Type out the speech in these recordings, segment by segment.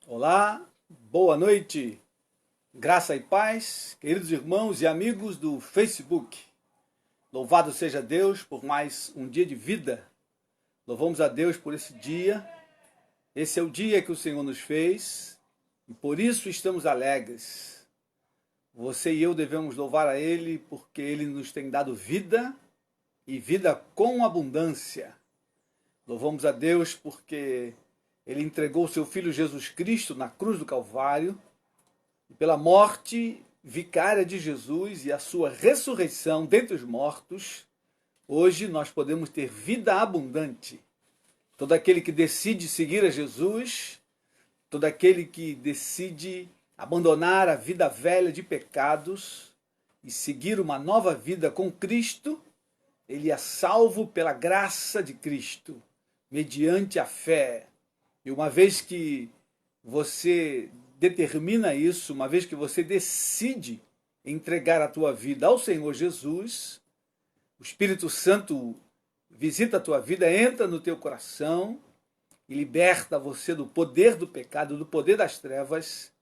Olá, boa noite, graça e paz, queridos irmãos e amigos do Facebook. Louvado seja Deus por mais um dia de vida. Louvamos a Deus por esse dia. Esse é o dia que o Senhor nos fez e por isso estamos alegres. Você e eu devemos louvar a Ele porque Ele nos tem dado vida e vida com abundância. Louvamos a Deus porque Ele entregou o seu Filho Jesus Cristo na cruz do Calvário e pela morte vicária de Jesus e a sua ressurreição dentre os mortos, hoje nós podemos ter vida abundante. Todo aquele que decide seguir a Jesus, todo aquele que decide abandonar a vida velha de pecados e seguir uma nova vida com Cristo, ele é salvo pela graça de Cristo, mediante a fé. E uma vez que você determina isso, uma vez que você decide entregar a tua vida ao Senhor Jesus, o Espírito Santo visita a tua vida, entra no teu coração e liberta você do poder do pecado, do poder das trevas.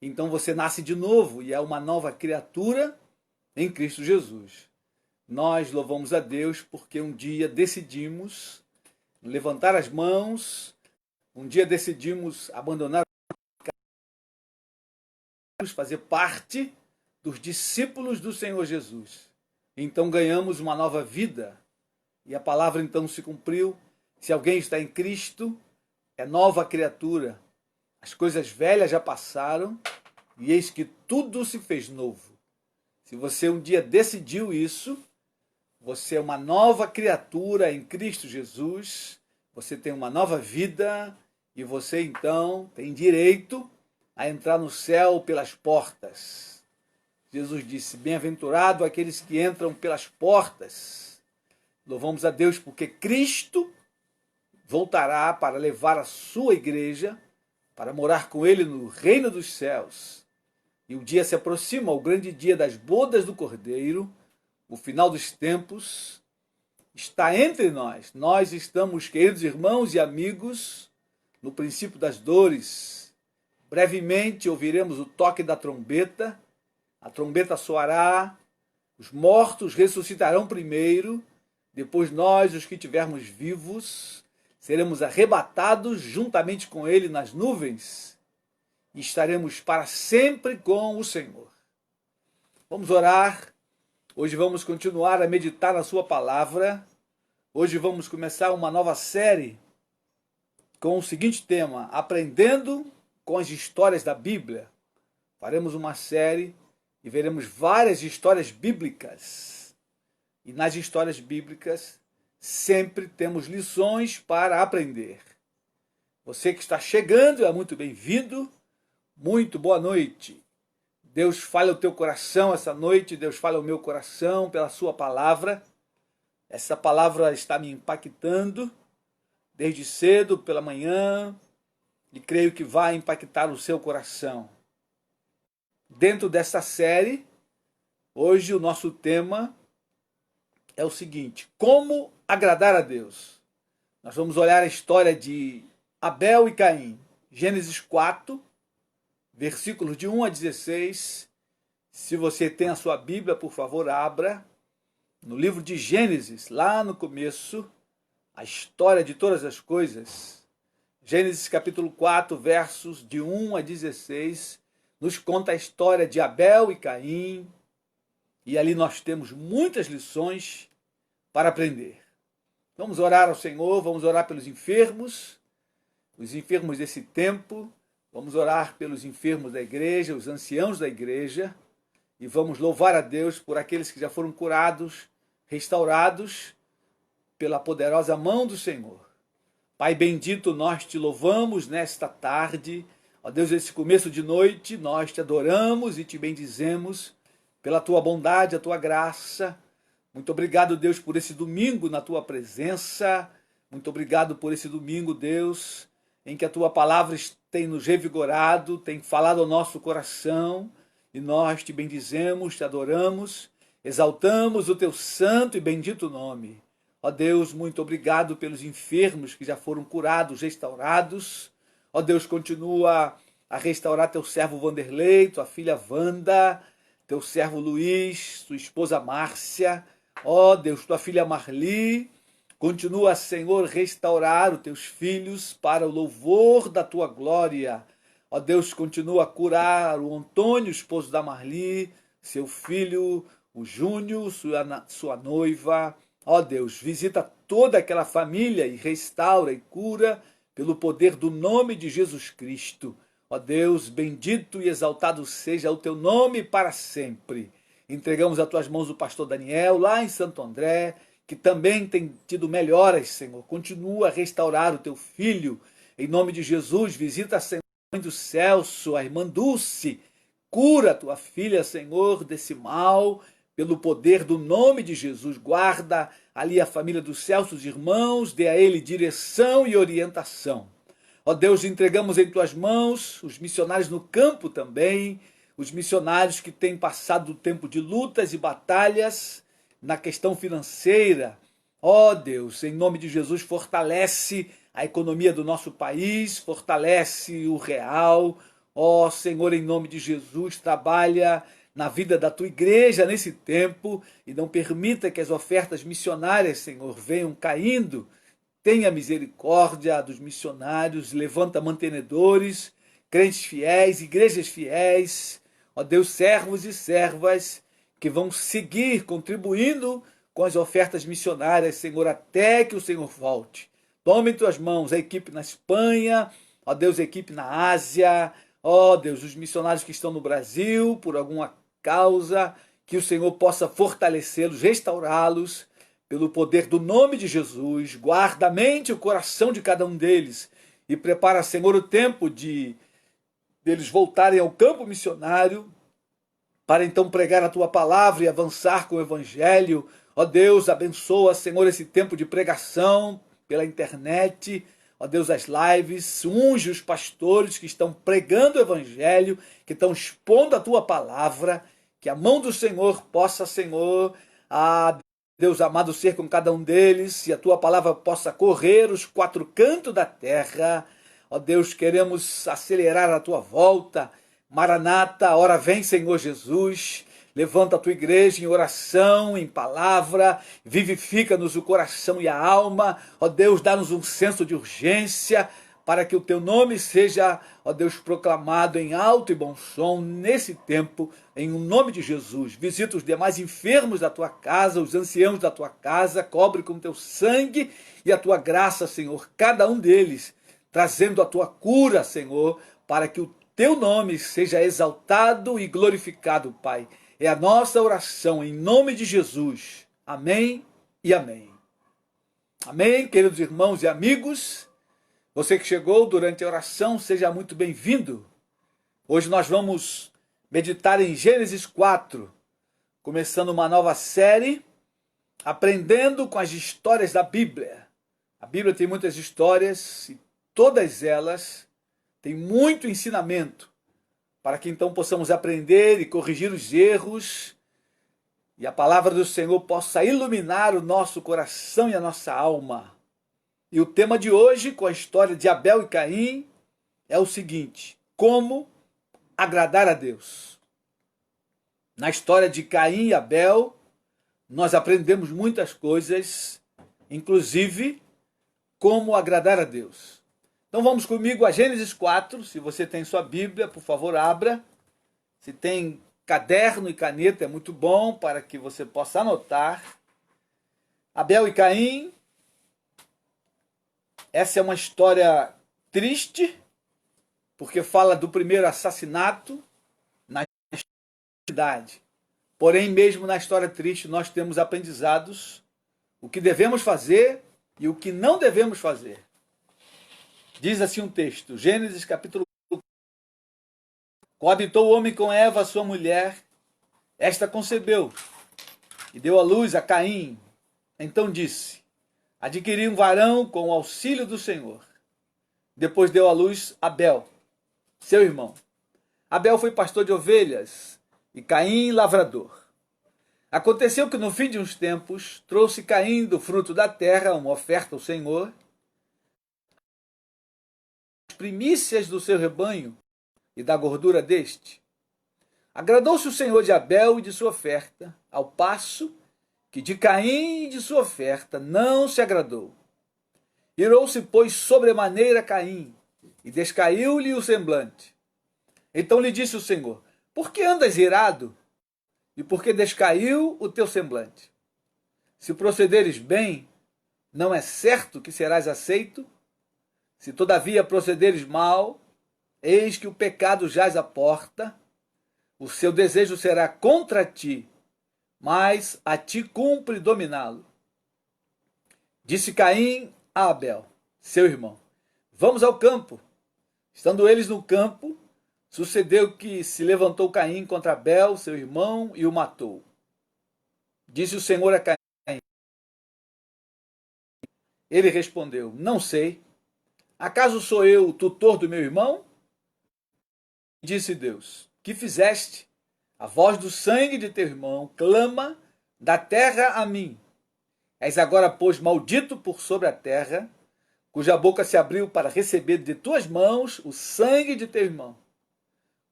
Então você nasce de novo e é uma nova criatura em Cristo Jesus. Nós louvamos a Deus porque um dia decidimos levantar as mãos, um dia decidimos abandonar, fazer parte dos discípulos do Senhor Jesus. Então ganhamos uma nova vida e a palavra então se cumpriu. Se alguém está em Cristo, é nova criatura. As coisas velhas já passaram e eis que tudo se fez novo. Se você um dia decidiu isso, você é uma nova criatura em Cristo Jesus, você tem uma nova vida e você então tem direito a entrar no céu pelas portas. Jesus disse, bem-aventurado aqueles que entram pelas portas. Louvamos a Deus porque Cristo voltará para levar a sua igreja, para morar com ele no reino dos céus. E o dia se aproxima, o grande dia das bodas do Cordeiro, o final dos tempos, está entre nós. Nós estamos, queridos irmãos e amigos, no princípio das dores. Brevemente ouviremos o toque da trombeta, a trombeta soará, os mortos ressuscitarão primeiro, depois nós, os que estivermos vivos, seremos arrebatados juntamente com ele nas nuvens e estaremos para sempre com o Senhor. Vamos orar. Hoje vamos continuar a meditar na sua palavra. Hoje vamos começar uma nova série com o seguinte tema, aprendendo com as histórias da Bíblia. Faremos uma série e veremos várias histórias bíblicas. E nas histórias bíblicas sempre temos lições para aprender. Você que está chegando é muito bem-vindo. Muito boa noite. Deus fale ao teu coração essa noite, Deus fale ao meu coração pela sua palavra. Essa palavra está me impactando desde cedo, pela manhã, e creio que vai impactar o seu coração. Dentro dessa série, hoje o nosso tema é o seguinte, como agradar a Deus. Nós vamos olhar a história de Abel e Caim, Gênesis 4, versículos de 1 a 16. Se você tem a sua Bíblia, por favor, abra. No livro de Gênesis, lá no começo, a história de todas as coisas. Gênesis capítulo 4, versos de 1 a 16, nos conta a história de Abel e Caim. E ali nós temos muitas lições para aprender. Vamos orar ao Senhor, vamos orar pelos enfermos, os enfermos desse tempo. Vamos orar pelos enfermos da igreja, os anciãos da igreja, e vamos louvar a Deus por aqueles que já foram curados, restaurados pela poderosa mão do Senhor. Pai bendito, nós te louvamos nesta tarde. Ó Deus, esse começo de noite, nós te adoramos e te bendizemos pela tua bondade, a tua graça. Muito obrigado, Deus, por esse domingo na tua presença. Muito obrigado por esse domingo, Deus, em que a tua palavra tem nos revigorado, tem falado ao nosso coração, e nós te bendizemos, te adoramos, exaltamos o teu santo e bendito nome. Ó Deus, muito obrigado pelos enfermos que já foram curados, restaurados. Ó Deus, continua a restaurar teu servo Vanderlei, tua filha Wanda, teu servo Luiz, tua esposa Márcia. Ó Deus, tua filha Marli. Continua, Senhor, restaurar os teus filhos para o louvor da tua glória. Ó Deus, continua a curar o Antônio, esposo da Marli, seu filho, o Júnior, sua noiva. Ó Deus, visita toda aquela família e restaura e cura pelo poder do nome de Jesus Cristo. Ó Deus, bendito e exaltado seja o teu nome para sempre. Entregamos às tuas mãos o pastor Daniel, lá em Santo André, que também tem tido melhoras, Senhor. Continua a restaurar o teu filho. Em nome de Jesus, visita, Senhor, a mãe do Celso, a irmã Dulce. Cura a tua filha, Senhor, desse mal, pelo poder do nome de Jesus. Guarda ali a família do Celso, os irmãos, dê a ele direção e orientação. Ó Deus, entregamos em tuas mãos os missionários no campo também, os missionários que têm passado o tempo de lutas e batalhas na questão financeira. Ó Deus, em nome de Jesus, fortalece a economia do nosso país, fortalece o real. Ó Senhor, em nome de Jesus, trabalha na vida da tua igreja nesse tempo e não permita que as ofertas missionárias, Senhor, venham caindo. Tenha misericórdia dos missionários, levanta mantenedores, crentes fiéis, igrejas fiéis, ó Deus, servos e servas que vão seguir contribuindo com as ofertas missionárias, Senhor, até que o Senhor volte. Tome em tuas mãos a equipe na Espanha, ó Deus, a equipe na Ásia, ó Deus, os missionários que estão no Brasil por alguma causa, que o Senhor possa fortalecê-los, restaurá-los, pelo poder do nome de Jesus. Guarda a mente e o coração de cada um deles e prepara, Senhor, o tempo deles voltarem ao campo missionário para então pregar a tua palavra e avançar com o evangelho. Ó Deus, abençoa, Senhor, esse tempo de pregação pela internet. Ó Deus, as lives, unge os pastores que estão pregando o evangelho, que estão expondo a tua palavra, que a mão do Senhor possa, Senhor, Deus amado, ser com cada um deles, e a tua palavra possa correr os quatro cantos da terra. Ó Deus, queremos acelerar a tua volta. Maranata, ora vem, Senhor Jesus. Levanta a tua igreja em oração, em palavra, vivifica-nos o coração e a alma. Ó Deus, dá-nos um senso de urgência, para que o teu nome seja, ó Deus, proclamado em alto e bom som nesse tempo, em nome de Jesus. Visita os demais enfermos da tua casa, os anciãos da tua casa, cobre com teu sangue e a tua graça, Senhor, cada um deles, trazendo a tua cura, Senhor, para que o teu nome seja exaltado e glorificado, Pai. É a nossa oração em nome de Jesus. Amém e amém. Amém, queridos irmãos e amigos. Você que chegou durante a oração, seja muito bem-vindo. Hoje nós vamos meditar em Gênesis 4, começando uma nova série, aprendendo com as histórias da Bíblia. A Bíblia tem muitas histórias e todas elas têm muito ensinamento, para que então possamos aprender e corrigir os erros e a palavra do Senhor possa iluminar o nosso coração e a nossa alma. E o tema de hoje, com a história de Abel e Caim, é o seguinte: como agradar a Deus. Na história de Caim e Abel, nós aprendemos muitas coisas, inclusive como agradar a Deus. Então vamos comigo a Gênesis 4, se você tem sua Bíblia, por favor, abra. Se tem caderno e caneta, é muito bom para que você possa anotar. Abel e Caim. Essa é uma história triste, porque fala do primeiro assassinato na cidade. Porém, mesmo na história triste, nós temos aprendizados, o que devemos fazer e o que não devemos fazer. Diz assim um texto, Gênesis capítulo 4. Coabitou o homem com Eva, sua mulher, esta concebeu e deu à luz a Caim. Então disse: adquiri um varão com o auxílio do Senhor. Depois deu à luz Abel, seu irmão. Abel foi pastor de ovelhas e Caim lavrador. Aconteceu que no fim de uns tempos trouxe Caim do fruto da terra uma oferta ao Senhor. primícias do seu rebanho e da gordura deste. Agradou-se o Senhor de Abel e de sua oferta, ao passo que de Caim e de sua oferta não se agradou. Irou-se, pois, sobremaneira Caim, e descaiu-lhe o semblante. Então lhe disse o Senhor: por que andas irado? E por que descaiu o teu semblante? Se procederes bem, não é certo que serás aceito? Se todavia procederes mal, eis que o pecado jaz à porta, o seu desejo será contra ti, mas a ti cumpre dominá-lo. Disse Caim a Abel, seu irmão: vamos ao campo. Estando eles no campo, sucedeu que se levantou Caim contra Abel, seu irmão, e o matou. Disse o Senhor a Caim. Ele respondeu: não sei. Acaso sou eu o tutor do meu irmão? Disse Deus: que fizeste? A voz do sangue de teu irmão clama da terra a mim. És agora, pois, maldito por sobre a terra, cuja boca se abriu para receber de tuas mãos o sangue de teu irmão.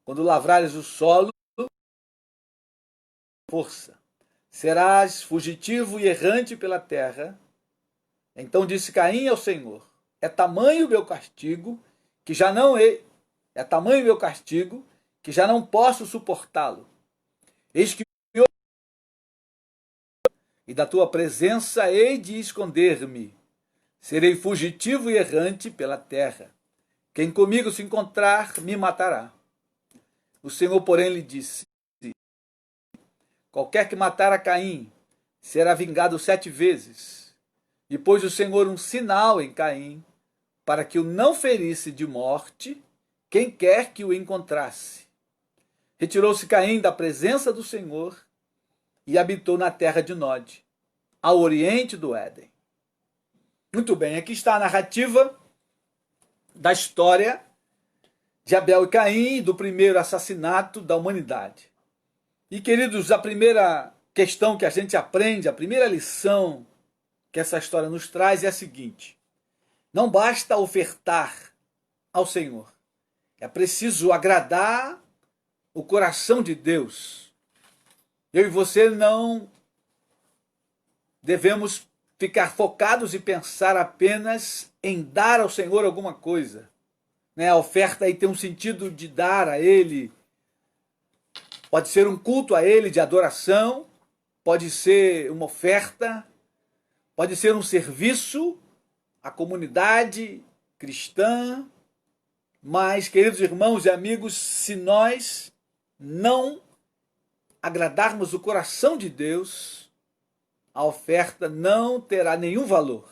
Quando lavrares o solo, força, serás fugitivo e errante pela terra. Então disse Caim ao Senhor: é tamanho o meu castigo que já não posso suportá-lo. Eis que e da tua presença hei de esconder-me. Serei fugitivo e errante pela terra. Quem comigo se encontrar, me matará. O Senhor, porém, lhe disse: qualquer que matar a Caim será vingado 7 vezes. E pôs o Senhor um sinal em Caim, para que o não ferisse de morte quem quer que o encontrasse. Retirou-se Caim da presença do Senhor e habitou na terra de Nod, ao oriente do Éden. Muito bem, aqui está a narrativa da história de Abel e Caim, do primeiro assassinato da humanidade. E, queridos, a primeira questão que a gente aprende, a primeira lição que essa história nos traz é a seguinte: não basta ofertar ao Senhor, é preciso agradar o coração de Deus. Eu e você não devemos ficar focados e pensar apenas em dar ao Senhor alguma coisa. A oferta aí tem um sentido de dar a Ele. Pode ser um culto a Ele de adoração, pode ser uma oferta, pode ser um serviço à comunidade cristã. Mas, queridos irmãos e amigos, se nós não agradarmos o coração de Deus, a oferta não terá nenhum valor.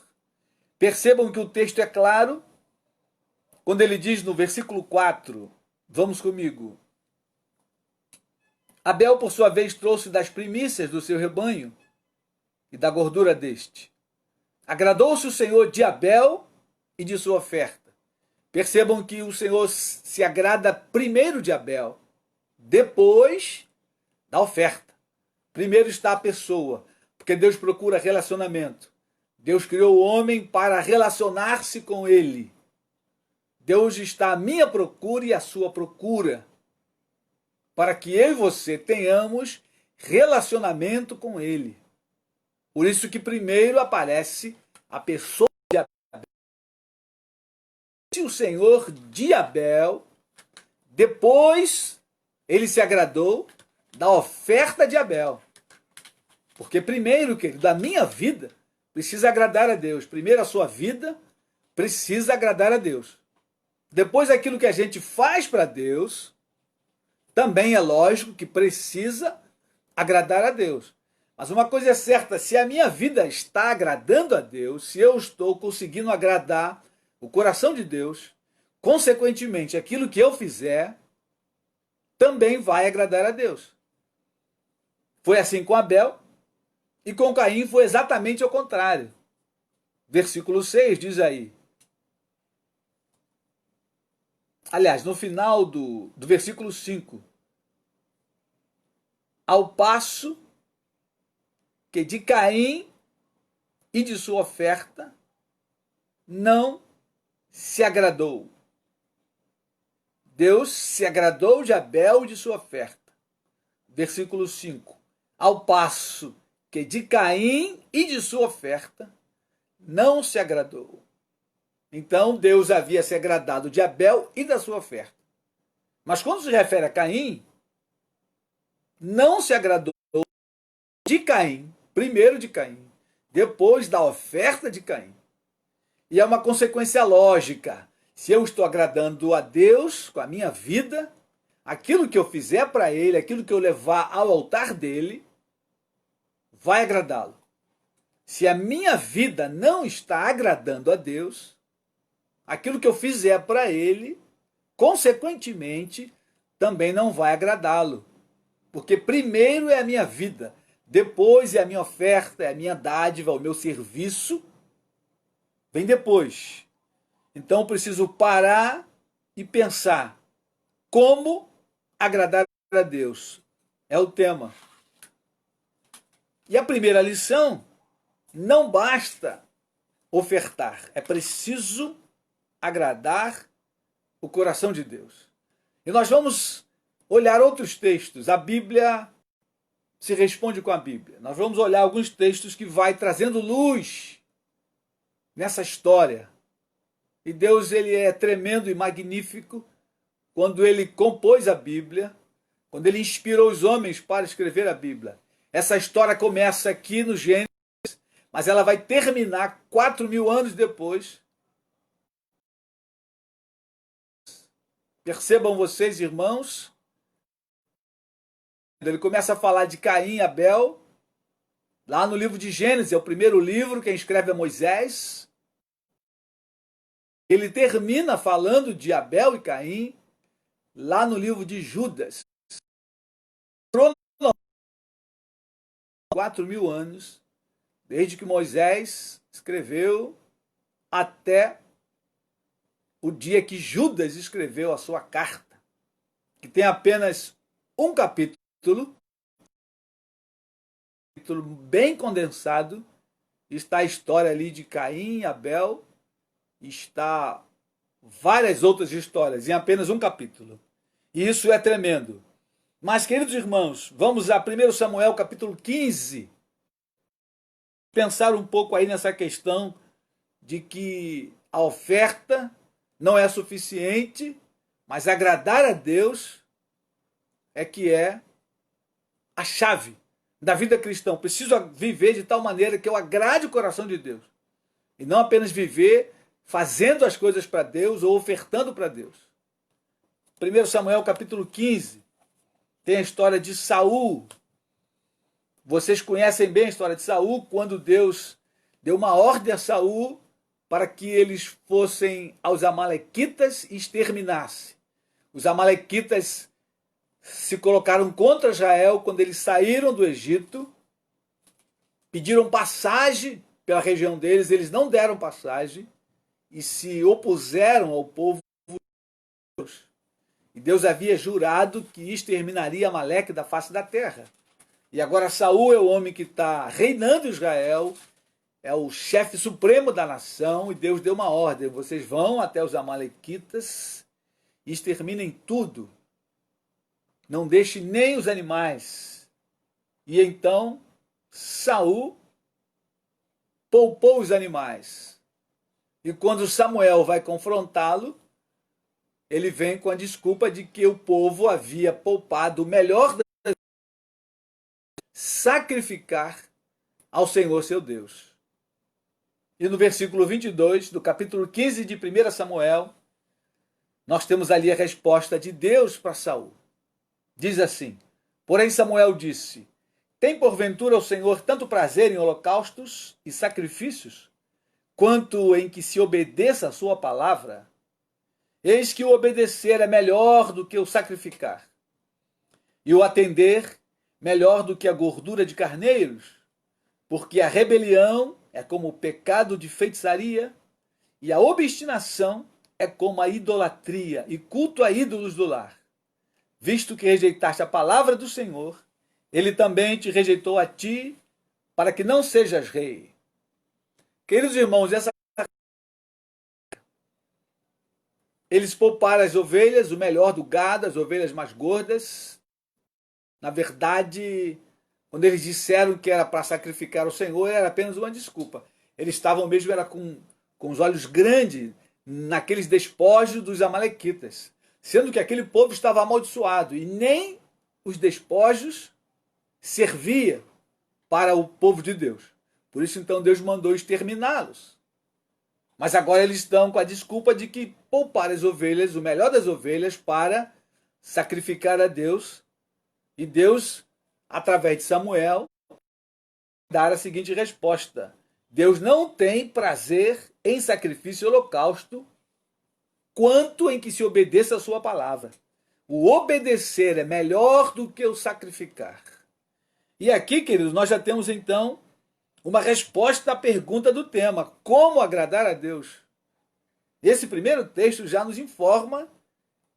Percebam que o texto é claro, quando ele diz no versículo 4, vamos comigo: Abel, por sua vez, trouxe das primícias do seu rebanho e da gordura deste. Agradou-se o Senhor de Abel e de sua oferta. Percebam que o Senhor se agrada primeiro de Abel, depois da oferta. Primeiro está a pessoa, porque Deus procura relacionamento. Deus criou o homem para relacionar-se com ele. Deus está à minha procura e à sua procura, para que eu e você tenhamos relacionamento com ele. Por isso que primeiro aparece a pessoa de Abel. O Senhor de Abel, depois ele se agradou da oferta de Abel. Porque primeiro, querido, da minha vida precisa agradar a Deus. Primeiro a sua vida precisa agradar a Deus. Depois aquilo que a gente faz para Deus, também é lógico que precisa agradar a Deus. Mas uma coisa é certa: se a minha vida está agradando a Deus, se eu estou conseguindo agradar o coração de Deus, consequentemente, aquilo que eu fizer também vai agradar a Deus. Foi assim com Abel, e com Caim foi exatamente ao contrário. Versículo 6 diz aí. Aliás, no final do versículo 5. Ao passo que de Caim e de sua oferta não se agradou. Deus se agradou de Abel e de sua oferta. Versículo 5. Ao passo que de Caim e de sua oferta não se agradou. Então Deus havia se agradado de Abel e da sua oferta. Mas quando se refere a Caim, não se agradou de Caim, primeiro de Caim, depois da oferta de Caim. E é uma consequência lógica. Se eu estou agradando a Deus com a minha vida, aquilo que eu fizer para Ele, aquilo que eu levar ao altar dele, vai agradá-lo. Se a minha vida não está agradando a Deus, aquilo que eu fizer para Ele, consequentemente, também não vai agradá-lo. Porque primeiro é a minha vida, depois é a minha oferta, é a minha dádiva, o meu serviço, vem depois. Então eu preciso parar e pensar como agradar a Deus. É o tema. E a primeira lição, não basta ofertar, é preciso agradar o coração de Deus. E nós vamos olhar outros textos. A Bíblia se responde com a Bíblia. Nós vamos olhar alguns textos que vai trazendo luz nessa história. E Deus, ele é tremendo e magnífico quando ele compôs a Bíblia, quando ele inspirou os homens para escrever a Bíblia. Essa história começa aqui no Gênesis, mas ela vai terminar 4.000 anos depois. Percebam vocês, irmãos, ele começa a falar de Caim e Abel, lá no livro de Gênesis, é o primeiro livro, quem escreve é Moisés. Ele termina falando de Abel e Caim, lá no livro de Judas. 4.000 anos, desde que Moisés escreveu até o dia que Judas escreveu a sua carta, que tem apenas um capítulo bem condensado, está a história ali de Caim e Abel, está várias outras histórias em apenas um capítulo. E isso é tremendo. Mas, queridos irmãos, vamos a 1 Samuel capítulo 15, pensar um pouco aí nessa questão de que a oferta não é suficiente, mas agradar a Deus é que é a chave da vida cristã. Preciso viver de tal maneira que eu agrade o coração de Deus. E não apenas viver fazendo as coisas para Deus ou ofertando para Deus. 1 Samuel capítulo 15 tem a história de Saul. Vocês conhecem bem a história de Saul, quando Deus deu uma ordem a Saul para que eles fossem aos amalequitas e exterminassem. Os amalequitas se colocaram contra Israel quando eles saíram do Egito, pediram passagem pela região deles, eles não deram passagem e se opuseram ao povo de Deus. E Deus havia jurado que exterminaria Amaleque da face da terra. E agora Saul é o homem que está reinando Israel, é o chefe supremo da nação, e Deus deu uma ordem: vocês vão até os amalequitas e exterminem tudo. Não deixe nem os animais. E então Saul poupou os animais. E quando Samuel vai confrontá-lo, ele vem com a desculpa de que o povo havia poupado o melhor das sacrificar ao Senhor seu Deus. E no versículo 22 do capítulo 15 de 1 Samuel, nós temos ali a resposta de Deus para Saul. Diz assim: porém Samuel disse: tem porventura o Senhor tanto prazer em holocaustos e sacrifícios, quanto em que se obedeça a sua palavra? Eis que o obedecer é melhor do que o sacrificar, e o atender melhor do que a gordura de carneiros, porque a rebelião é como o pecado de feitiçaria, e a obstinação é como a idolatria e culto a ídolos do lar. Visto que rejeitaste a palavra do Senhor, ele também te rejeitou a ti, para que não sejas rei. Queridos irmãos, essa eles pouparam as ovelhas, o melhor do gado, as ovelhas mais gordas. Na verdade, quando eles disseram que era para sacrificar o Senhor, era apenas uma desculpa. Eles estavam mesmo era com os olhos grandes naqueles despojos dos amalequitas, sendo que aquele povo estava amaldiçoado e nem os despojos servia para o povo de Deus. Por isso, então, Deus mandou exterminá-los. Mas agora eles estão com a desculpa de que poupar as ovelhas, o melhor das ovelhas, para sacrificar a Deus. E Deus, através de Samuel, dar a seguinte resposta: Deus não tem prazer em sacrifício e holocausto, quanto em que se obedeça a sua palavra. O obedecer é melhor do que o sacrificar. E aqui, queridos, nós já temos então uma resposta à pergunta do tema: como agradar a Deus? Esse primeiro texto já nos informa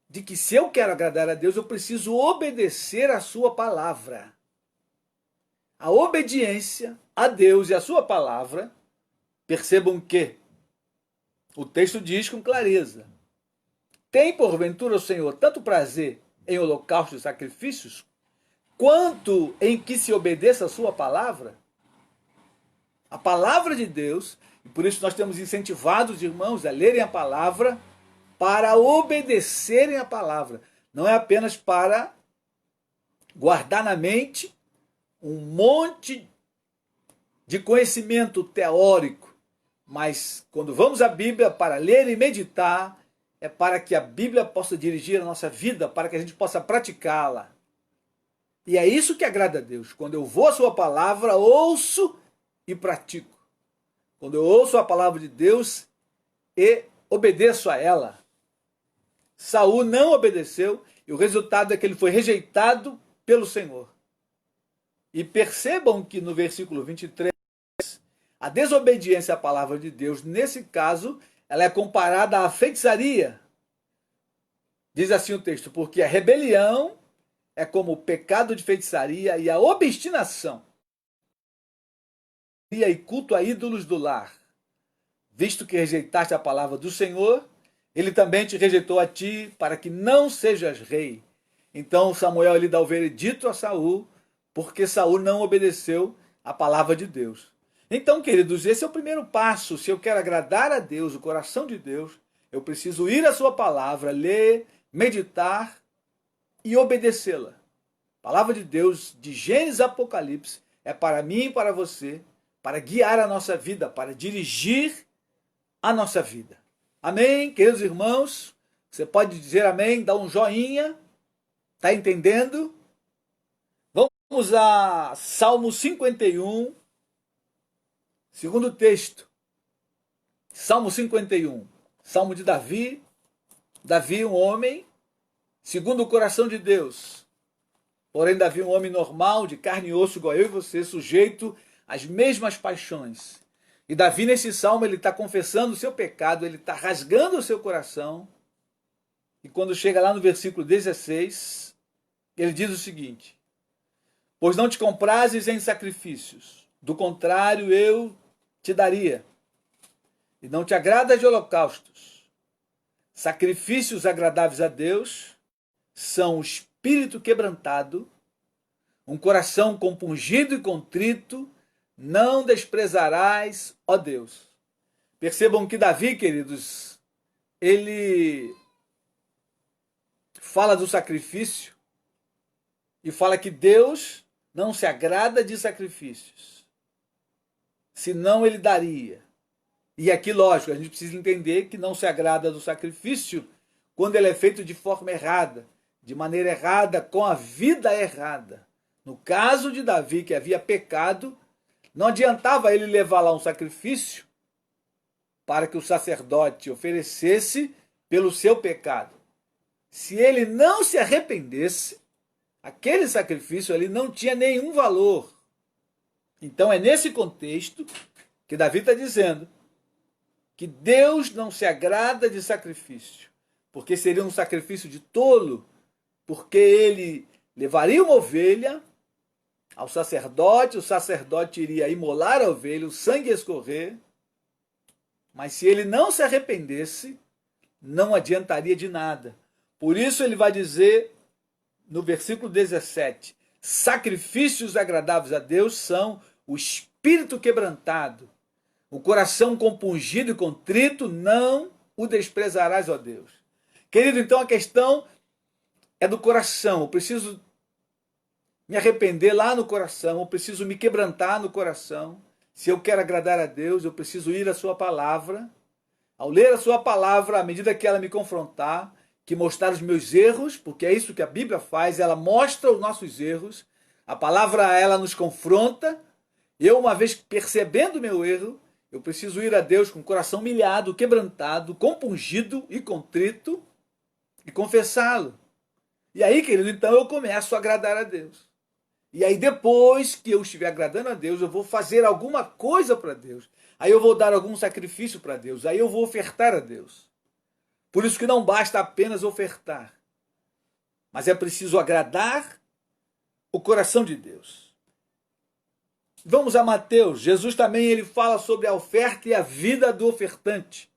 de que se eu quero agradar a Deus, eu preciso obedecer a sua palavra. A obediência a Deus e a sua palavra, percebam que o texto diz com clareza: tem porventura o Senhor tanto prazer em holocaustos e sacrifícios, quanto em que se obedeça a sua palavra? A palavra de Deus, e por isso nós temos incentivado os irmãos a lerem a palavra para obedecerem a palavra. Não é apenas para guardar na mente um monte de conhecimento teórico, mas quando vamos à Bíblia para ler e meditar, é para que a Bíblia possa dirigir a nossa vida, para que a gente possa praticá-la. E é isso que agrada a Deus. Quando eu vou à sua palavra, ouço e pratico. Quando eu ouço a palavra de Deus e obedeço a ela. Saul não obedeceu e o resultado é que ele foi rejeitado pelo Senhor. E percebam que no versículo 23, a desobediência à palavra de Deus, nesse caso, ela é comparada à feitiçaria. Diz assim o texto: porque a rebelião é como o pecado de feitiçaria e a obstinação e culto a ídolos do lar. Visto que rejeitaste a palavra do Senhor, ele também te rejeitou a ti, para que não sejas rei. Então Samuel lhe dá o veredito a Saul, porque Saul não obedeceu a palavra de Deus. Então, queridos, esse é o primeiro passo. Se eu quero agradar a Deus, o coração de Deus, eu preciso ir à sua palavra, ler, meditar e obedecê-la. A palavra de Deus, de Gênesis a Apocalipse, é para mim e para você, para guiar a nossa vida, para dirigir a nossa vida. Amém, queridos irmãos? Você pode dizer amém, dar um joinha. Está entendendo? Vamos a Salmo 51, segundo texto. Salmo 51, Salmo de Davi. Davi, um homem, segundo o coração de Deus. Porém, Davi, um homem normal, de carne e osso, igual eu e você, sujeito às mesmas paixões. E Davi, nesse salmo, ele está confessando o seu pecado, ele está rasgando o seu coração. E quando chega lá no versículo 16, ele diz o seguinte: pois não te comprases em sacrifícios, do contrário eu te daria. E não te agradas de holocaustos. Sacrifícios agradáveis a Deus são o espírito quebrantado, um coração compungido e contrito, não desprezarás, ó Deus. Percebam que Davi, queridos, ele fala do sacrifício e fala que Deus não se agrada de sacrifícios, senão ele daria. E aqui, lógico, a gente precisa entender que não se agrada do sacrifício quando ele é feito de forma errada, de maneira errada, com a vida errada. No caso de Davi, que havia pecado, não adiantava ele levar lá um sacrifício para que o sacerdote oferecesse pelo seu pecado. Se ele não se arrependesse, aquele sacrifício ali não tinha nenhum valor. Então é nesse contexto que Davi está dizendo que Deus não se agrada de sacrifício, porque seria um sacrifício de tolo, porque ele levaria uma ovelha ao sacerdote, o sacerdote iria imolar a ovelha, o sangue ia escorrer, mas se ele não se arrependesse, não adiantaria de nada. Por isso ele vai dizer no versículo 17, sacrifícios agradáveis a Deus são o espírito quebrantado, o coração compungido e contrito, não o desprezarás, ó Deus. Querido, então a questão é do coração. Eu preciso me arrepender lá no coração, eu preciso me quebrantar no coração. Se eu quero agradar a Deus, eu preciso ir à sua palavra. Ao ler a sua palavra, à medida que ela me confrontar, que mostrar os meus erros, porque é isso que a Bíblia faz, ela mostra os nossos erros. A palavra, ela nos confronta. Eu, uma vez percebendo o meu erro, eu preciso ir a Deus com o coração humilhado, quebrantado, compungido e contrito e confessá-lo. E aí, querido, então eu começo a agradar a Deus. E aí, depois que eu estiver agradando a Deus, eu vou fazer alguma coisa para Deus. Aí eu vou dar algum sacrifício para Deus. Aí eu vou ofertar a Deus. Por isso que não basta apenas ofertar, mas é preciso agradar o coração de Deus. Vamos a Mateus. Jesus também ele fala sobre a oferta e a vida do ofertante.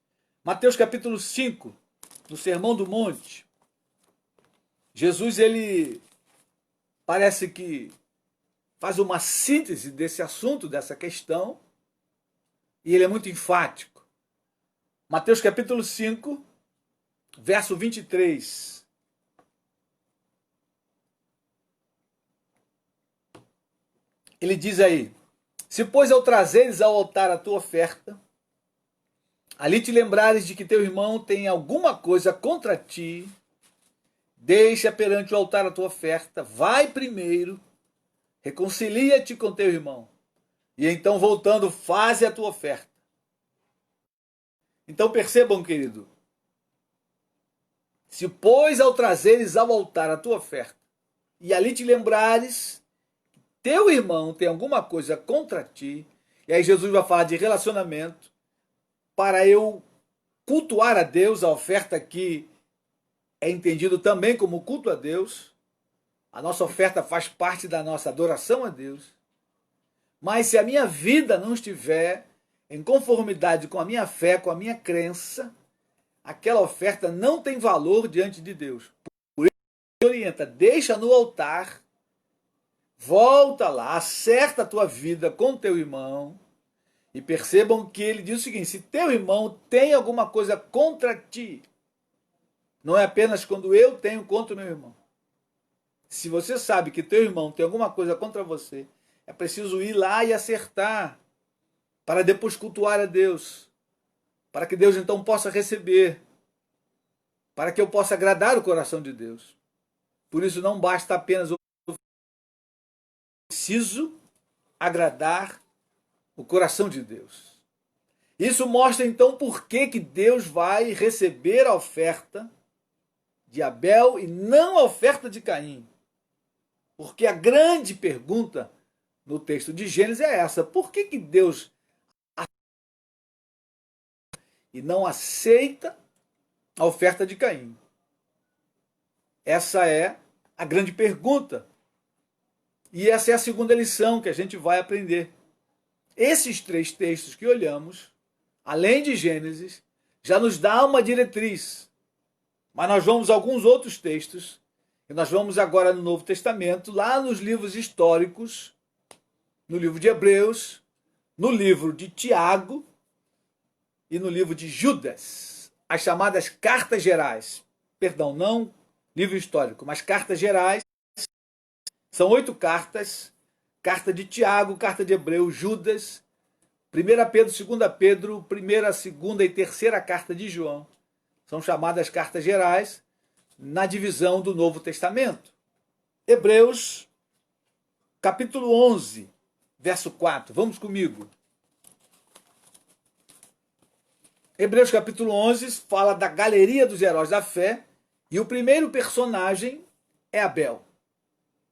Mateus capítulo 5, no Sermão do Monte. Jesus ele parece que faz uma síntese desse assunto, dessa questão, e ele é muito enfático. Mateus capítulo 5, verso 23. Ele diz aí, se pois ao trazeres ao altar a tua oferta, ali te lembrares de que teu irmão tem alguma coisa contra ti, deixa perante o altar a tua oferta, vai primeiro, reconcilia-te com teu irmão, e então voltando, faze a tua oferta. Então percebam, querido, se pois ao trazeres ao altar a tua oferta, e ali te lembrares que teu irmão tem alguma coisa contra ti, e aí Jesus vai falar de relacionamento, para eu cultuar a Deus, a oferta que é entendido também como culto a Deus. A nossa oferta faz parte da nossa adoração a Deus. Mas se a minha vida não estiver em conformidade com a minha fé, com a minha crença, aquela oferta não tem valor diante de Deus. Por isso ele orienta, deixa no altar, volta lá, acerta a tua vida com teu irmão, e percebam que ele diz o seguinte, se teu irmão tem alguma coisa contra ti, não é apenas quando eu tenho contra o meu irmão. Se você sabe que teu irmão tem alguma coisa contra você, é preciso ir lá e acertar, para depois cultuar a Deus, para que Deus então possa receber, para que eu possa agradar o coração de Deus. Por isso não basta apenas preciso agradar o coração de Deus. Isso mostra então por que Deus vai receber a oferta de Abel e não a oferta de Caim. Porque a grande pergunta no texto de Gênesis é essa: por que Deus e não aceita a oferta de Caim? Essa é a grande pergunta. E essa é a segunda lição que a gente vai aprender. Esses três textos que olhamos, além de Gênesis, já nos dá uma diretriz. Mas nós vamos a alguns outros textos, e nós vamos agora no Novo Testamento, lá nos livros históricos, no livro de Hebreus, no livro de Tiago e no livro de Judas, as chamadas cartas gerais. Perdão, não livro histórico, mas cartas gerais. São 8 cartas, carta de Tiago, carta de Hebreus, Judas, 1 Pedro, 2 Pedro, 1ª, 2ª e 3ª carta de João. São chamadas cartas gerais na divisão do Novo Testamento. Hebreus, capítulo 11, verso 4. Vamos comigo. Hebreus capítulo 11 fala da galeria dos heróis da fé e o primeiro personagem é Abel.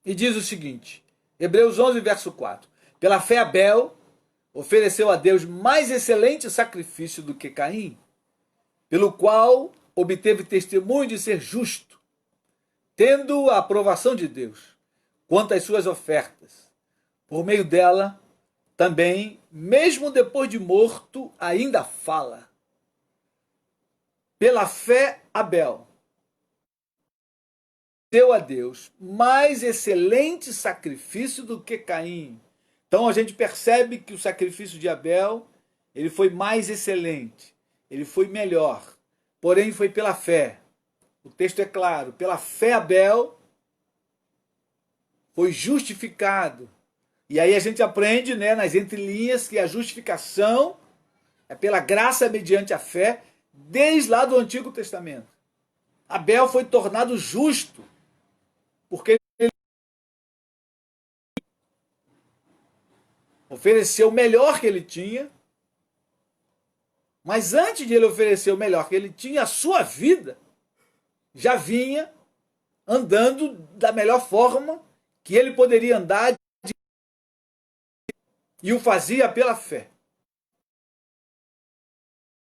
E diz o seguinte, Hebreus 11, verso 4. Pela fé Abel ofereceu a Deus mais excelente sacrifício do que Caim, pelo qual obteve testemunho de ser justo, tendo a aprovação de Deus quanto às suas ofertas. Por meio dela, também, mesmo depois de morto, ainda fala. Pela fé, Abel deu a Deus mais excelente sacrifício do que Caim. Então a gente percebe que o sacrifício de Abel, ele foi mais excelente, ele foi melhor, porém foi pela fé. O texto é claro, pela fé Abel foi justificado. E aí a gente aprende, né, nas entrelinhas, que a justificação é pela graça mediante a fé, desde lá do Antigo Testamento. Abel foi tornado justo, porque ele ofereceu o melhor que ele tinha, mas antes de ele oferecer o melhor que ele tinha, a sua vida já vinha andando da melhor forma que ele poderia andar, e o fazia pela fé.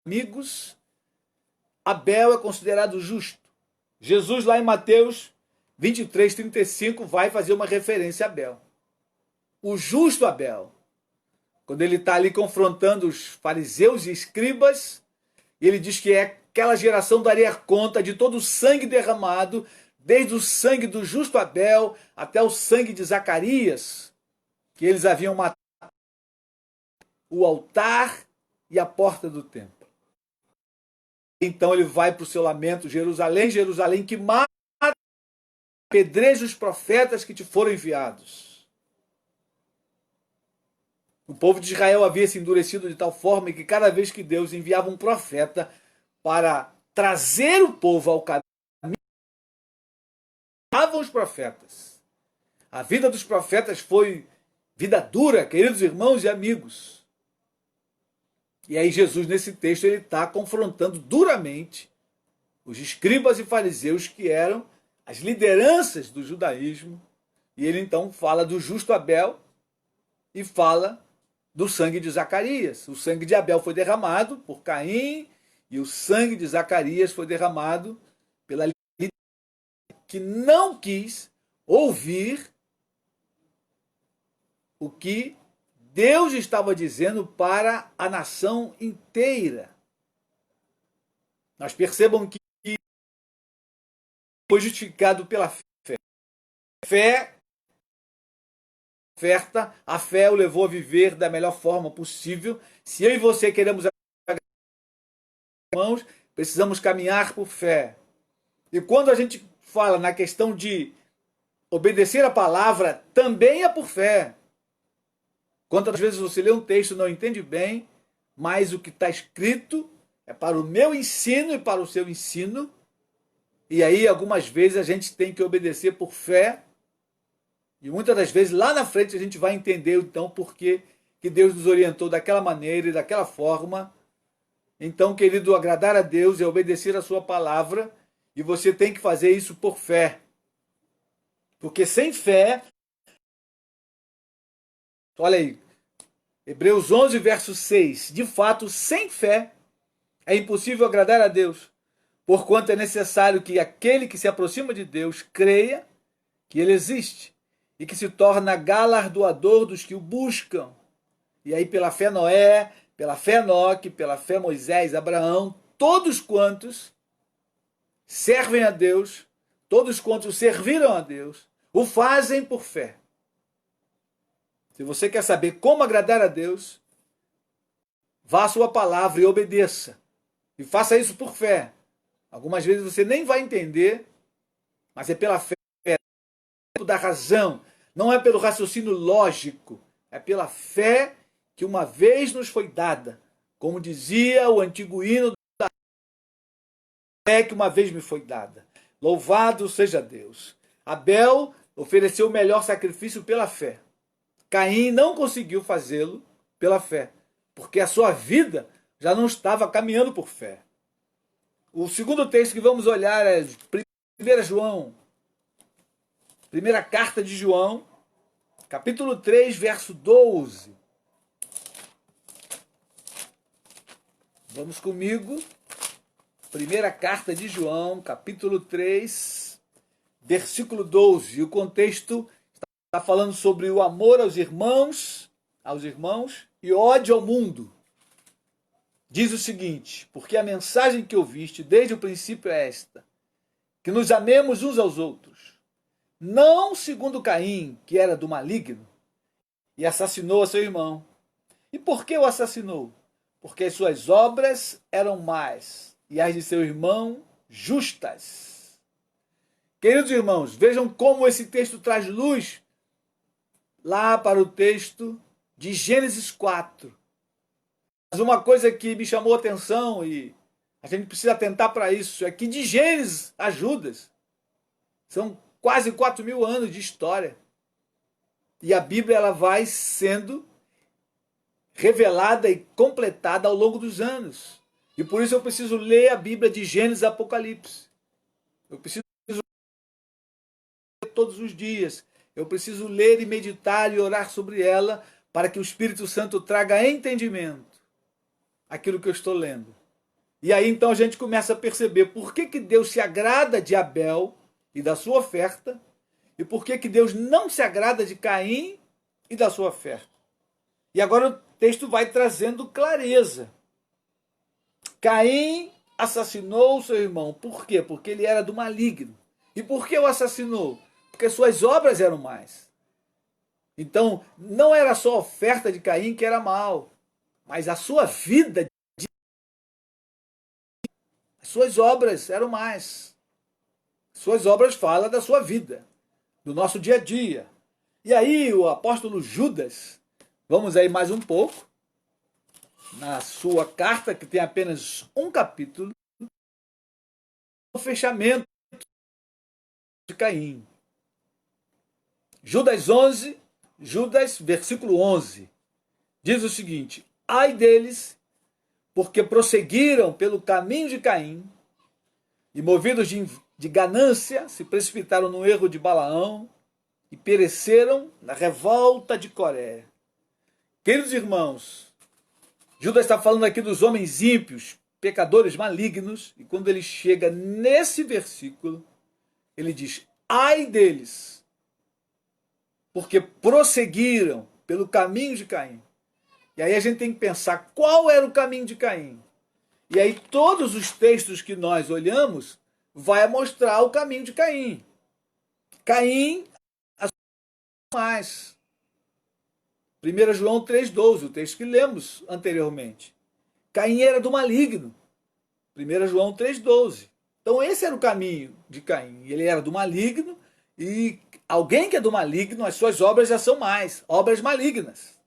Amigos, Abel é considerado justo. Jesus, lá em Mateus 23, 35, vai fazer uma referência a Abel. O justo Abel. Quando ele está ali confrontando os fariseus e escribas, ele diz que aquela geração daria conta de todo o sangue derramado, desde o sangue do justo Abel até o sangue de Zacarias, que eles haviam matado o altar e a porta do templo. Então ele vai para o seu lamento, Jerusalém, Jerusalém, que mata, apedreja os profetas que te foram enviados. O povo de Israel havia se endurecido de tal forma que cada vez que Deus enviava um profeta para trazer o povo ao caminho, os profetas. A vida dos profetas foi vida dura, queridos irmãos e amigos. E aí Jesus, nesse texto, ele está confrontando duramente os escribas e fariseus, que eram as lideranças do judaísmo. E ele então fala do justo Abel e fala do sangue de Zacarias. O sangue de Abel foi derramado por Caim e o sangue de Zacarias foi derramado pela liderança que não quis ouvir o que Deus estava dizendo para a nação inteira. Nós percebam que foi justificado pela fé. Fé, oferta, a fé o levou a viver da melhor forma possível. Se eu e você queremos, irmãos, precisamos caminhar por fé. E quando a gente fala na questão de obedecer a palavra, também é por fé. Quantas vezes você lê um texto e não entende bem, mas o que está escrito é para o meu ensino e para o seu ensino. E aí, algumas vezes, a gente tem que obedecer por fé. E muitas das vezes, lá na frente, a gente vai entender, então, por que Deus nos orientou daquela maneira e daquela forma. Então, querido, agradar a Deus é obedecer a sua palavra. E você tem que fazer isso por fé. Porque sem fé... Olha aí, Hebreus 11, verso 6. De fato, sem fé, é impossível agradar a Deus, porquanto é necessário que aquele que se aproxima de Deus creia que ele existe e que se torna galardoador dos que o buscam. E aí, pela fé Noé, pela fé Enoque, pela fé Moisés, Abraão, todos quantos servem a Deus, todos quantos serviram a Deus, o fazem por fé. Se você quer saber como agradar a Deus, vá à sua palavra e obedeça. E faça isso por fé. Algumas vezes você nem vai entender, mas é pela fé, da razão. Não é pelo raciocínio lógico, é pela fé que uma vez nos foi dada. Como dizia o antigo hino, da fé que uma vez me foi dada. Louvado seja Deus. Abel ofereceu o melhor sacrifício pela fé. Caim não conseguiu fazê-lo pela fé, porque a sua vida já não estava caminhando por fé. O segundo texto que vamos olhar é 1 João, primeira carta de João, capítulo 3, verso 12. Vamos comigo. Primeira carta de João, capítulo 3, versículo 12. E o contexto está falando sobre o amor aos irmãos e ódio ao mundo. diz o seguinte: porque a mensagem que ouviste desde o princípio é esta, que nos amemos uns aos outros, não segundo Caim, que era do maligno, e assassinou a seu irmão. E por que o assassinou? Porque as suas obras eram más, e as de seu irmão justas. Queridos irmãos, vejam como esse texto traz luz lá para o texto de Gênesis 4. Mas uma coisa que me chamou a atenção, e a gente precisa atentar para isso, é que de Gênesis a Judas são quase 4.000 anos de história. E a Bíblia ela vai sendo revelada e completada ao longo dos anos. E por isso eu preciso ler a Bíblia de Gênesis a Apocalipse. Eu preciso ler todos os dias. Eu preciso ler e meditar e orar sobre ela para que o Espírito Santo traga entendimento aquilo que eu estou lendo. E aí então a gente começa a perceber por que Deus se agrada de Abel e da sua oferta e por que Deus não se agrada de Caim e da sua oferta. E agora o texto vai trazendo clareza. Caim assassinou seu irmão. Por quê? Porque ele era do maligno. E por que o assassinou? Porque suas obras eram más. Então, não era só a oferta de Caim que era mal, mas a sua vida, as suas obras eram más. Suas obras falam da sua vida, do nosso dia a dia. E aí o apóstolo Judas, vamos aí mais um pouco, na sua carta, que tem apenas um capítulo, o fechamento de Caim. Judas 11, Judas, versículo 11, diz o seguinte: ai deles, porque prosseguiram pelo caminho de Caim, e movidos de ganância, se precipitaram no erro de Balaão, e pereceram na revolta de Coré. Queridos irmãos, Judas está falando aqui dos homens ímpios, pecadores malignos, e quando ele chega nesse versículo, ele diz: ai deles, porque prosseguiram pelo caminho de Caim. E aí a gente tem que pensar qual era o caminho de Caim. E aí todos os textos que nós olhamos vai mostrar o caminho de Caim. Caim mais. 1 João 3,12, o texto que lemos anteriormente. Caim era do maligno. 1 João 3,12. Então esse era o caminho de Caim. Ele era do maligno e alguém que é do maligno, as suas obras já são mais, obras malignas.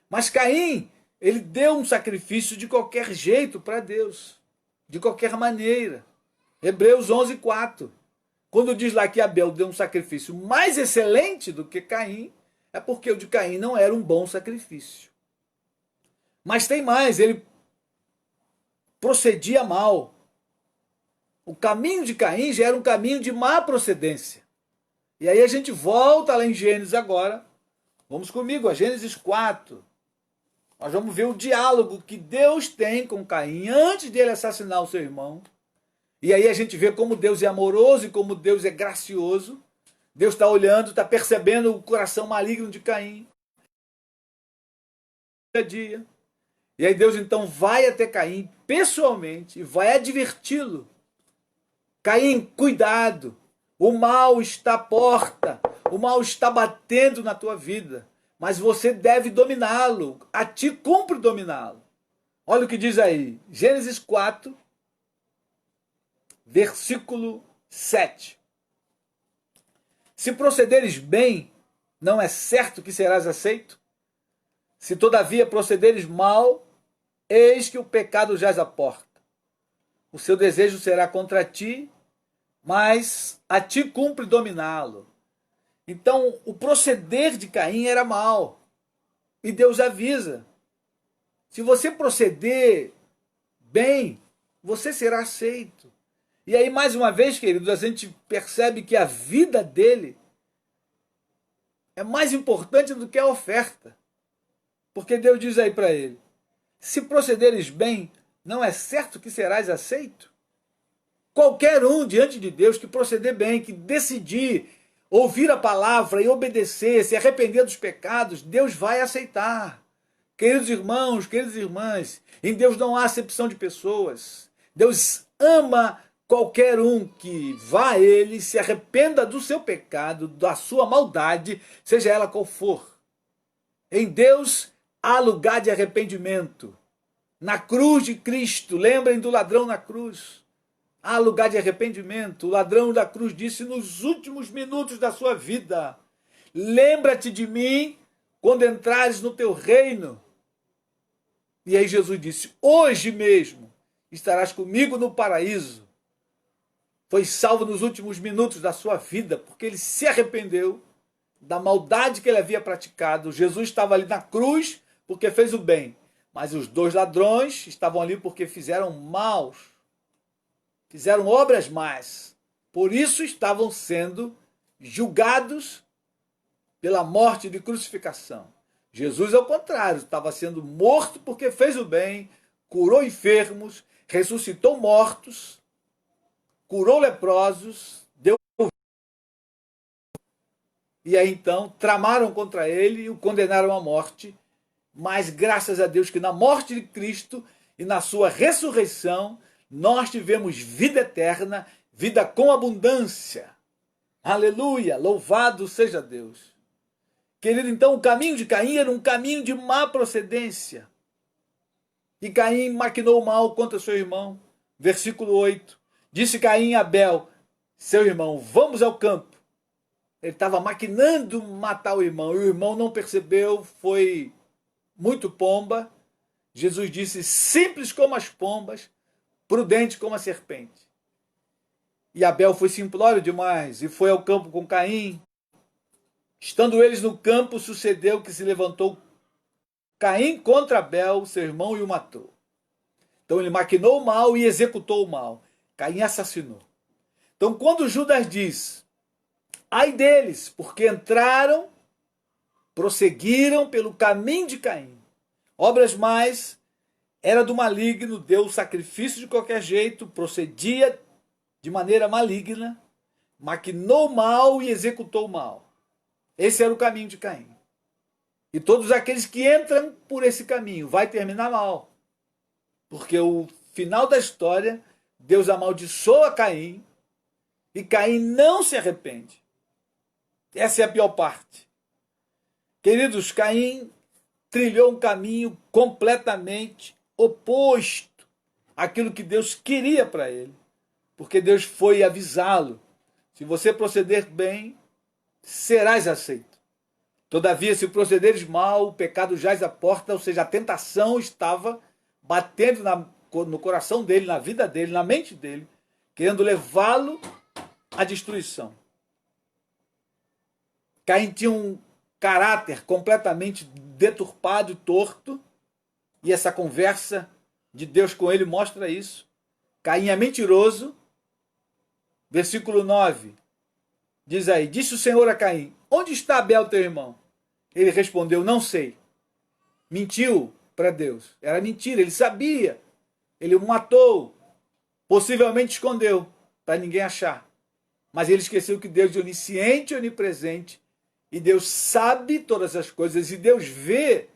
Mas Caim, ele deu um sacrifício de qualquer jeito para Deus, de qualquer maneira. Hebreus 11,4. Quando diz lá que Abel deu um sacrifício mais excelente do que Caim, é porque o de Caim não era um bom sacrifício. Mas tem mais, ele procedia mal. O caminho de Caim já era um caminho de má procedência. E aí a gente volta lá em Gênesis agora. Vamos comigo, a Gênesis 4. Nós vamos ver o diálogo que Deus tem com Caim antes dele assassinar o seu irmão. E aí a gente vê como Deus é amoroso e como Deus é gracioso. Deus está olhando, está percebendo o coração maligno de Caim. Dia a dia. E aí Deus então vai até Caim pessoalmente e vai adverti-lo. Caim, cuidado, o mal está à porta, o mal está batendo na tua vida, mas você deve dominá-lo, a ti cumpre dominá-lo. Olha o que diz aí, Gênesis 4, versículo 7. Se procederes bem, não é certo que serás aceito? Se todavia procederes mal, eis que o pecado jaz à porta. O seu desejo será contra ti, mas a ti cumpre dominá-lo. Então, o proceder de Caim era mal. E Deus avisa. Se você proceder bem, você será aceito. E aí, mais uma vez, queridos, a gente percebe que a vida dele é mais importante do que a oferta. Porque Deus diz aí para ele: se procederes bem, não é certo que serás aceito? Qualquer um diante de Deus que proceder bem, que decidir ouvir a palavra e obedecer, se arrepender dos pecados, Deus vai aceitar. Queridos irmãos, queridas irmãs, em Deus não há acepção de pessoas. Deus ama qualquer um que vá a Ele, se arrependa do seu pecado, da sua maldade, seja ela qual for. Em Deus há lugar de arrependimento. Na cruz de Cristo, lembrem do ladrão na cruz. Há lugar de arrependimento. O ladrão da cruz disse nos últimos minutos da sua vida: lembra-te de mim quando entrares no teu reino. E aí Jesus disse: hoje mesmo estarás comigo no paraíso. Foi salvo nos últimos minutos da sua vida, porque ele se arrependeu da maldade que ele havia praticado. Jesus estava ali na cruz porque fez o bem, mas os dois ladrões estavam ali porque fizeram maus, fizeram obras más. Por isso estavam sendo julgados pela morte de crucificação. Jesus, ao contrário, estava sendo morto porque fez o bem, curou enfermos, ressuscitou mortos, curou leprosos, deu. E aí então tramaram contra ele e o condenaram à morte. Mas graças a Deus que na morte de Cristo e na sua ressurreição nós tivemos vida eterna, vida com abundância. Aleluia! Louvado seja Deus. Querido, então o caminho de Caim era um caminho de má procedência. E Caim maquinou mal contra seu irmão. Versículo 8. Disse Caim a Abel, seu irmão: vamos ao campo. Ele estava maquinando matar o irmão. E o irmão não percebeu, foi muito pomba. Jesus disse: simples como as pombas, prudente como a serpente. E Abel foi simplório demais e foi ao campo com Caim. Estando eles no campo, sucedeu que se levantou Caim contra Abel, seu irmão, e o matou. Então ele maquinou o mal e executou o mal. Caim assassinou. Então quando Judas diz: ai deles, porque entraram, prosseguiram pelo caminho de Caim. Obras mais, era do maligno, deu sacrifício de qualquer jeito, procedia de maneira maligna, maquinou o mal e executou o mal. Esse era o caminho de Caim. E todos aqueles que entram por esse caminho vai terminar mal. Porque o final da história, Deus amaldiçoa Caim e Caim não se arrepende. Essa é a pior parte. Queridos, Caim trilhou um caminho completamente oposto àquilo que Deus queria para ele. Porque Deus foi avisá-lo: se você proceder bem, serás aceito. Todavia, se procederes mal, o pecado jaz à porta, ou seja, a tentação estava batendo no coração dele, na vida dele, na mente dele, querendo levá-lo à destruição. Caim tinha um caráter completamente deturpado e torto, e essa conversa de Deus com ele mostra isso. Caim é mentiroso. Versículo 9. Diz aí: disse o Senhor a Caim: onde está Abel, teu irmão? Ele respondeu: não sei. Mentiu para Deus. Era mentira, ele sabia. Ele o matou. Possivelmente escondeu, para ninguém achar. Mas ele esqueceu que Deus é onisciente e onipresente. E Deus sabe todas as coisas. E Deus vê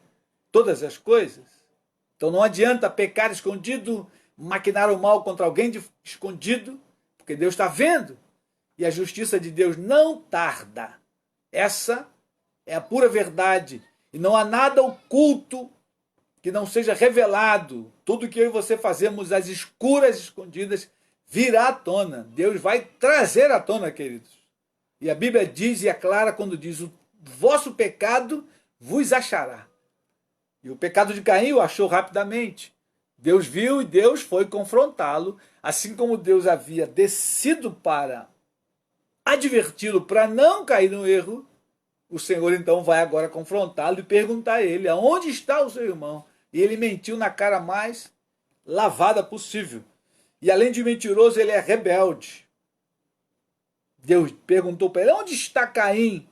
todas as coisas. Então não adianta pecar escondido, maquinar o mal contra alguém escondido, porque Deus está vendo. E a justiça de Deus não tarda. Essa é a pura verdade. E não há nada oculto que não seja revelado. Tudo que eu e você fazemos às escuras, escondidas, virá à tona. Deus vai trazer à tona, queridos. E a Bíblia diz e é clara quando diz: o vosso pecado vos achará. E o pecado de Caim o achou rapidamente. Deus viu e Deus foi confrontá-lo, assim como Deus havia descido para adverti-lo para não cair no erro. O Senhor então vai agora confrontá-lo e perguntar a ele: aonde está o seu irmão? E ele mentiu na cara mais lavada possível. E além de mentiroso, ele é rebelde. Deus perguntou para ele: onde está Caim?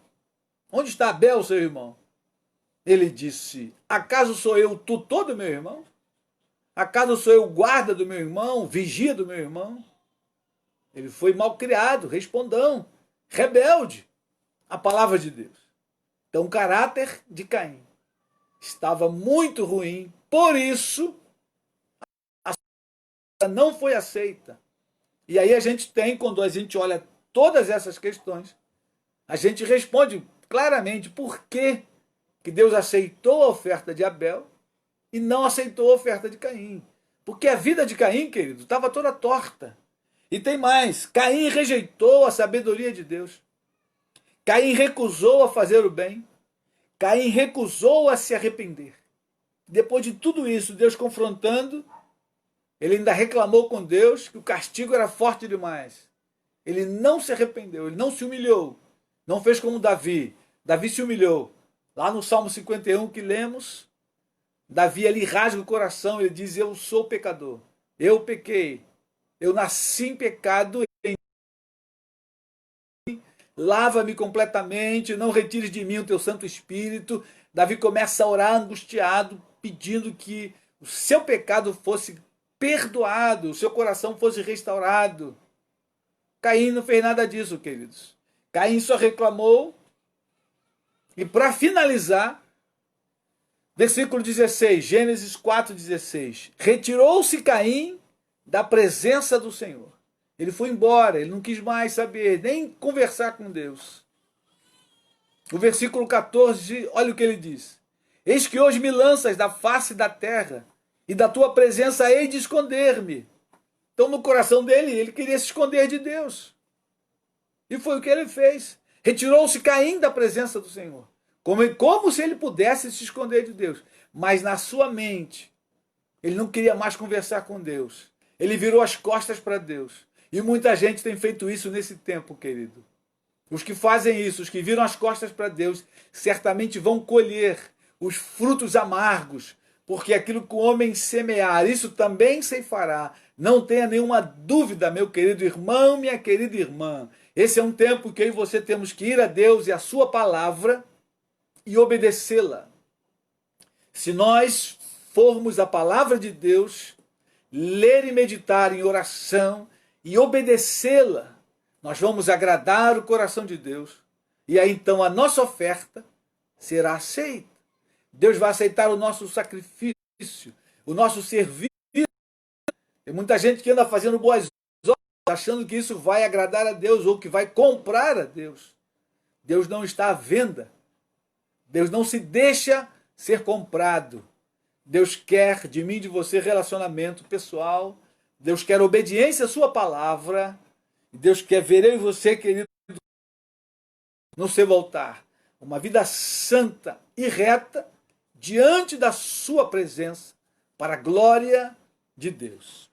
Onde está Abel, seu irmão? Ele disse: acaso sou eu o tutor do meu irmão? Acaso sou eu o guarda do meu irmão, vigia do meu irmão? Ele foi mal criado, respondão, rebelde à palavra de Deus. Então, o caráter de Caim. estava muito ruim, por isso a não foi aceita. E aí a gente tem, quando a gente olha todas essas questões, a gente responde claramente por que Deus aceitou a oferta de Abel e não aceitou a oferta de Caim. Porque a vida de Caim, querido, estava toda torta. E tem mais, Caim rejeitou a sabedoria de Deus. Caim recusou a fazer o bem. Caim recusou a se arrepender. Depois de tudo isso, Deus confrontando, ele ainda reclamou com Deus que o castigo era forte demais. Ele não se arrependeu, ele não se humilhou. Não fez como Davi. Davi se humilhou. Lá no Salmo 51 que lemos, Davi ali rasga o coração, ele diz: eu sou pecador, eu pequei, eu nasci em pecado, lava-me completamente, não retires de mim o teu Santo Espírito. Davi começa a orar angustiado, pedindo que o seu pecado fosse perdoado, o seu coração fosse restaurado. Caim não fez nada disso, queridos. Caim só reclamou. E para finalizar, versículo 16, Gênesis 4,16. Retirou-se Caim da presença do Senhor. Ele foi embora, ele não quis mais saber, nem conversar com Deus. O versículo 14, olha o que ele diz. Eis que hoje me lanças da face da terra, e da tua presença hei de esconder-me. Então no coração dele, ele queria se esconder de Deus. E foi o que ele fez. Retirou-se Caim da presença do Senhor. Como se ele pudesse se esconder de Deus. Mas na sua mente, ele não queria mais conversar com Deus. Ele virou as costas para Deus. E muita gente tem feito isso nesse tempo, querido. Os que fazem isso, os que viram as costas para Deus, certamente vão colher os frutos amargos. Porque aquilo que o homem semear, isso também ceifará. Não tenha nenhuma dúvida, meu querido irmão, minha querida irmã. Esse é um tempo que eu e você temos que ir a Deus e a sua palavra e obedecê-la. Se nós formos a palavra de Deus, ler e meditar em oração e obedecê-la, nós vamos agradar o coração de Deus. E aí então a nossa oferta será aceita. Deus vai aceitar o nosso sacrifício, o nosso serviço. Tem muita gente que anda fazendo boas obras, achando que isso vai agradar a Deus ou que vai comprar a Deus. Deus não está à venda. Deus não se deixa ser comprado. Deus quer de mim e de você relacionamento pessoal. Deus quer obediência à sua palavra. Deus quer ver eu e você, querido, no seu voltar. Uma vida santa e reta diante da sua presença para a glória de Deus.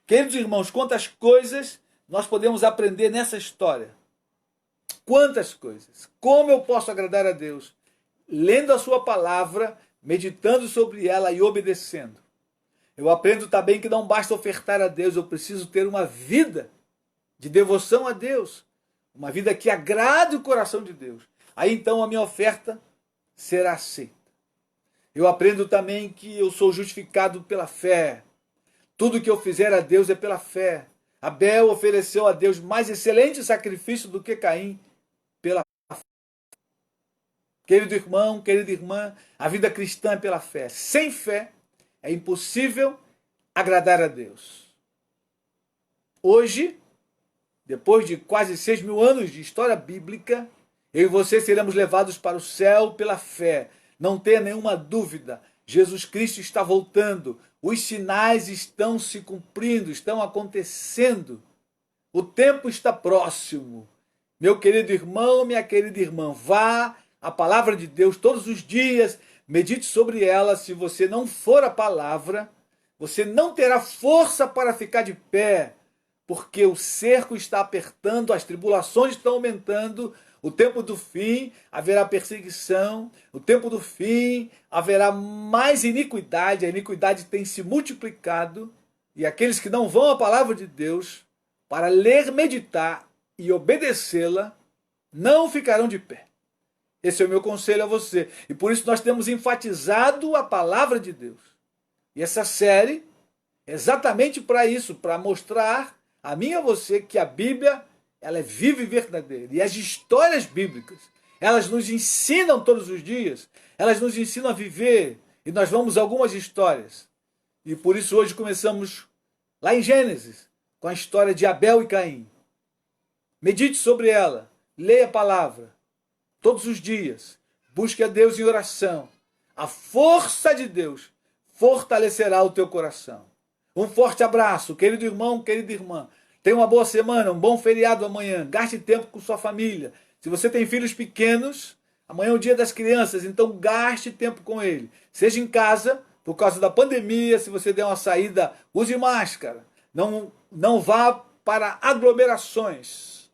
Queridos irmãos, quantas coisas nós podemos aprender nessa história. Quantas coisas. Como eu posso agradar a Deus? Lendo a sua palavra, meditando sobre ela e obedecendo. Eu aprendo também que não basta ofertar a Deus, eu preciso ter uma vida de devoção a Deus. Uma vida que agrade o coração de Deus. Aí então a minha oferta será aceita. Eu aprendo também que eu sou justificado pela fé. Tudo que eu fizer a Deus é pela fé. Abel ofereceu a Deus mais excelente sacrifício do que Caim pela fé. Querido irmão, querida irmã, a vida cristã é pela fé. Sem fé é impossível agradar a Deus. Hoje, depois de quase 6.000 anos de história bíblica, eu e você seremos levados para o céu pela fé. Não tenha nenhuma dúvida. Jesus Cristo está voltando. Os sinais estão se cumprindo, estão acontecendo. O tempo está próximo. Meu querido irmão, minha querida irmã, vá à palavra de Deus todos os dias, medite sobre ela. Se você não for a palavra, você não terá força para ficar de pé, porque o cerco está apertando, as tribulações estão aumentando. O tempo do fim haverá perseguição, o tempo do fim haverá mais iniquidade, a iniquidade tem se multiplicado, e aqueles que não vão à palavra de Deus para ler, meditar e obedecê-la, não ficarão de pé. Esse é o meu conselho a você. E por isso nós temos enfatizado a palavra de Deus. E essa série é exatamente para isso, para mostrar a mim e a você que a Bíblia ela é viva e verdadeira. E as histórias bíblicas, Elas nos ensinam todos os dias, elas nos ensinam a viver, e nós vamos a algumas histórias. E por isso hoje começamos lá em Gênesis, com a história de Abel e Caim. Medite sobre ela, leia a palavra todos os dias, busque a Deus em oração. A força de Deus fortalecerá o teu coração. Um forte abraço, querido irmão, querida irmã. Tenha uma boa semana, um bom feriado amanhã. Gaste tempo com sua família. Se você tem filhos pequenos, amanhã é o dia das crianças, então gaste tempo com ele. Seja em casa, por causa da pandemia, se você der uma saída, use máscara. Não vá para aglomerações.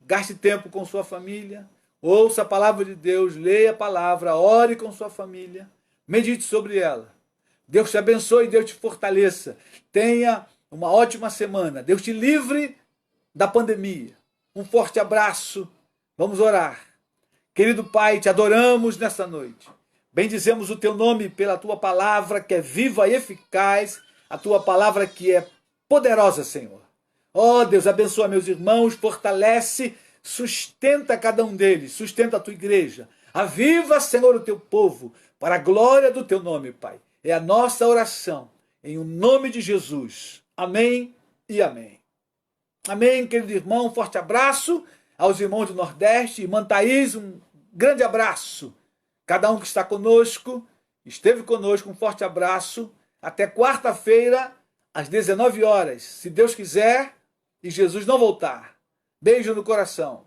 Gaste tempo com sua família. Ouça a palavra de Deus, leia a palavra, ore com sua família, medite sobre ela. Deus te abençoe, Deus te fortaleça. Tenha uma ótima semana. Deus te livre da pandemia. Um forte abraço. Vamos orar. Querido Pai, te adoramos nesta noite. Bendizemos o teu nome pela tua palavra que é viva e eficaz, a tua palavra que é poderosa, Senhor. Ó Deus, abençoa meus irmãos, fortalece, sustenta cada um deles, sustenta a tua igreja. Aviva, Senhor, o teu povo, para a glória do teu nome, Pai. É a nossa oração, em o nome de Jesus. Amém e amém. Amém, querido irmão, um forte abraço aos irmãos do Nordeste. Irmã Thaís, um grande abraço. Cada um que está conosco, esteve conosco, um forte abraço. Até quarta-feira, às 19 horas, se Deus quiser e Jesus não voltar. Beijo no coração.